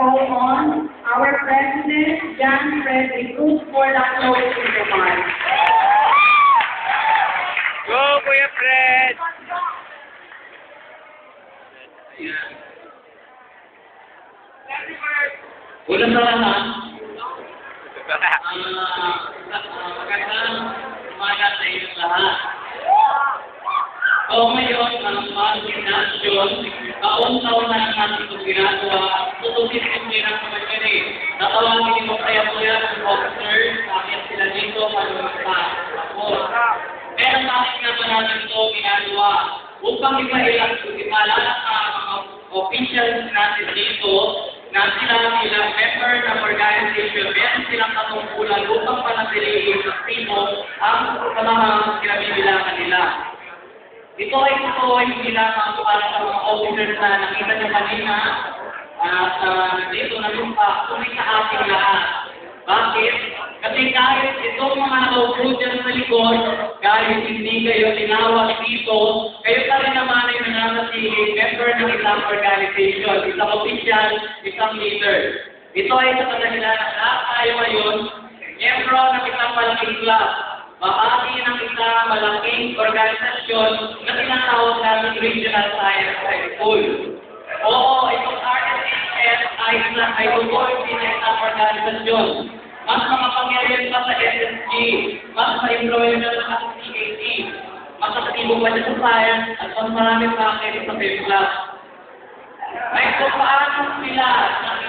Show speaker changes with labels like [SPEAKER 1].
[SPEAKER 1] call on our President, Jan Frederick Cruz, for the closing remarks.
[SPEAKER 2] Go, Kuya Fred!
[SPEAKER 3] Una sa lahat, magandang umaga sa inyong lahat. Ngayon, ang mga ginasyon, taon-taon na lang natin itong ginagawa, tutusin ko nila sa magkari. Natawagin mo kaya po yan ang officers, bakit sila dito, malulungka ako. Pero bakit nga ba natin ito ginagawa? Upang ipaalala sa mga officials natin dito, na sila bilang member ng organization, meron silang katungkulan upang panatilihin sa primo ang mga kinabibilangan nila. Ito ay hindi lamang para sa mga officers na nakita niyo kanina at dito na lumpa, kundi sa ating lahat. Bakit? Kasi kahit itong mga nakaupo dyan sa likod, kahit hindi kayo tinawag dito, kayo pa rin naman ay nananatili member ng isang organization, isang official, isang leader. Ito ay sa kadahilan na lahat tayo ngayon, membro ng isang malaking club, bahagi ng isang malaking organisasyon na tinatawag natin Regional Science High School. Oo, itong RSHS ay tungkol din ng isang organisasyon. Mas makapangyarihan pa sa SSG, mas ma-influential pa sa CAT, mas aktibo pa sa science at mas marami pa kayo sa film class. Ay, kung paano sila